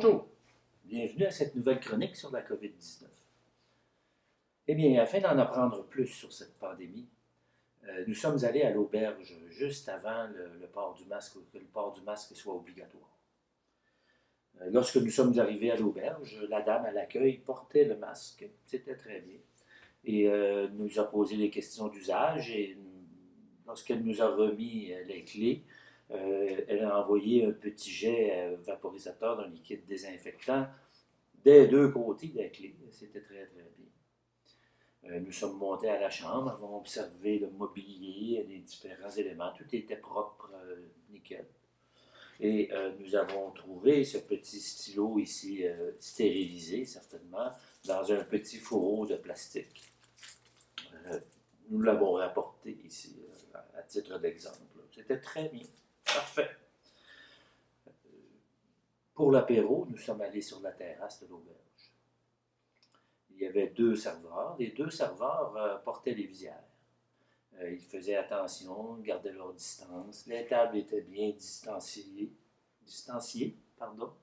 Bonjour, bienvenue à cette nouvelle chronique sur la COVID-19. Eh bien, afin d'en apprendre plus sur cette pandémie, nous sommes allés à l'auberge juste avant le port du masque, que le port du masque soit obligatoire. Lorsque nous sommes arrivés à l'auberge, la dame à l'accueil portait le masque, c'était très bien, et nous a posé des questions d'usage, et lorsqu'elle nous a remis les clés, elle a envoyé un petit jet vaporisateur d'un liquide désinfectant des deux côtés des clés. C'était très, très bien. Nous sommes montés à la chambre, avons observé le mobilier, les différents éléments. Tout était propre, nickel. Et nous avons trouvé ce petit stylo ici, stérilisé certainement, dans un petit fourreau de plastique. Nous l'avons rapporté ici, à titre d'exemple. C'était très bien. Parfait. Pour l'apéro, nous sommes allés sur la terrasse de l'auberge. Il y avait deux serveurs. Les deux serveurs portaient les visières. Ils faisaient attention, gardaient leur distance. Les tables étaient bien distanciées, pardon,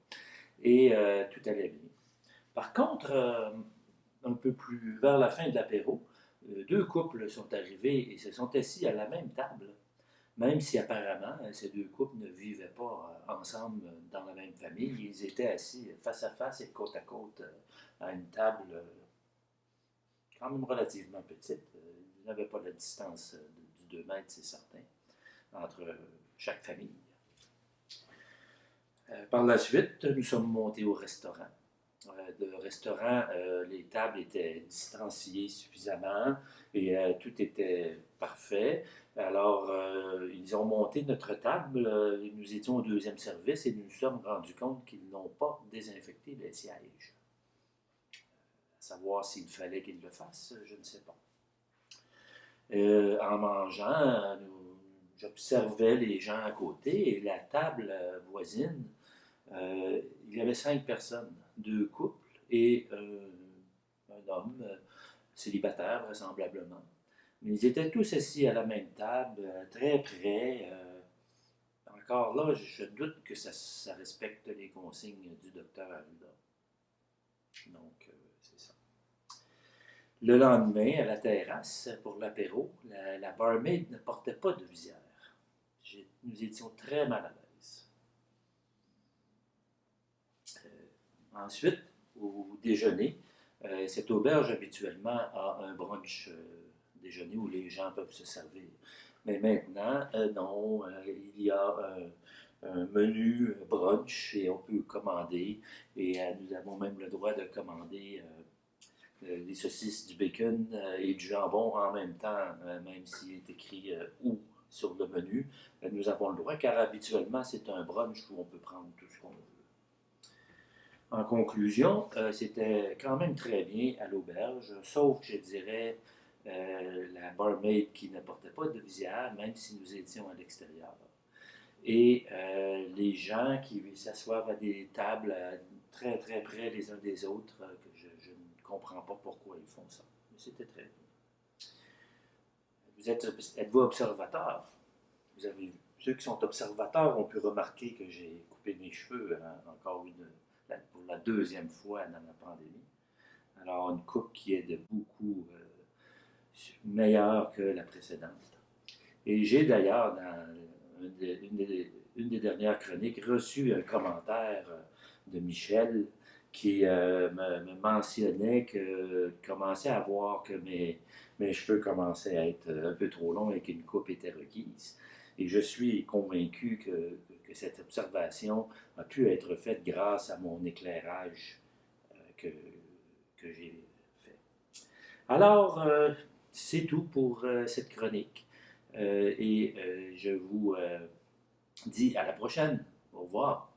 et tout allait bien. Par contre, un peu plus vers la fin de l'apéro, deux couples sont arrivés et se sont assis à la même table, même si apparemment ces deux couples ne vivaient pas ensemble dans la même famille. Ils étaient assis face à face et côte à côte à une table quand même relativement petite. Ils n'avaient pas la distance du 2 mètres, c'est certain, entre chaque famille. Par la suite, nous sommes montés au restaurant. Le restaurant, les tables étaient distanciées suffisamment et tout était parfait. Alors, ils ont monté notre table, nous étions au deuxième service et nous nous sommes rendus compte qu'ils n'ont pas désinfecté les sièges. À savoir s'il fallait qu'ils le fassent, je ne sais pas. En mangeant, j'observais les gens à côté et la table voisine. Il y avait 5 personnes, 2 couples et un homme célibataire vraisemblablement. Mais ils étaient tous assis à la même table, très près. Encore là, je doute que ça respecte les consignes du docteur Arruda. Donc, c'est ça. Le lendemain, à la terrasse, pour l'apéro, la barmaid ne portait pas de visière. Nous étions très mal à l'aise. Ensuite, au déjeuner, cette auberge habituellement a un brunch déjeuner où les gens peuvent se servir. Mais maintenant, non, il y a un menu brunch et on peut commander. Et nous avons même le droit de commander des saucisses, du bacon et du jambon en même temps, même s'il est écrit ou sur le menu. Nous avons le droit car habituellement, c'est un brunch où on peut prendre tout ce qu'on veut. En conclusion, c'était quand même très bien à l'auberge, sauf, je dirais, la barmaid qui ne portait pas de visière, même si nous étions à l'extérieur. Et les gens qui s'assoivent à des tables très, très près les uns des autres, que je ne comprends pas pourquoi ils font ça. Mais c'était très bien. Êtes-vous observateur? Vous avez vu. Ceux qui sont observateurs ont pu remarquer que j'ai coupé mes cheveux encore pour la deuxième fois dans la pandémie. Alors, une coupe qui est de beaucoup meilleure que la précédente. Et j'ai d'ailleurs, dans une des dernières chroniques, reçu un commentaire de Michel qui me mentionnait qu'il commençait à voir que mes cheveux commençaient à être un peu trop longs et qu'une coupe était requise. Et je suis convaincu que cette observation a pu être faite grâce à mon éclairage que j'ai fait. Alors, c'est tout pour cette chronique. Et je vous dis à la prochaine. Au revoir.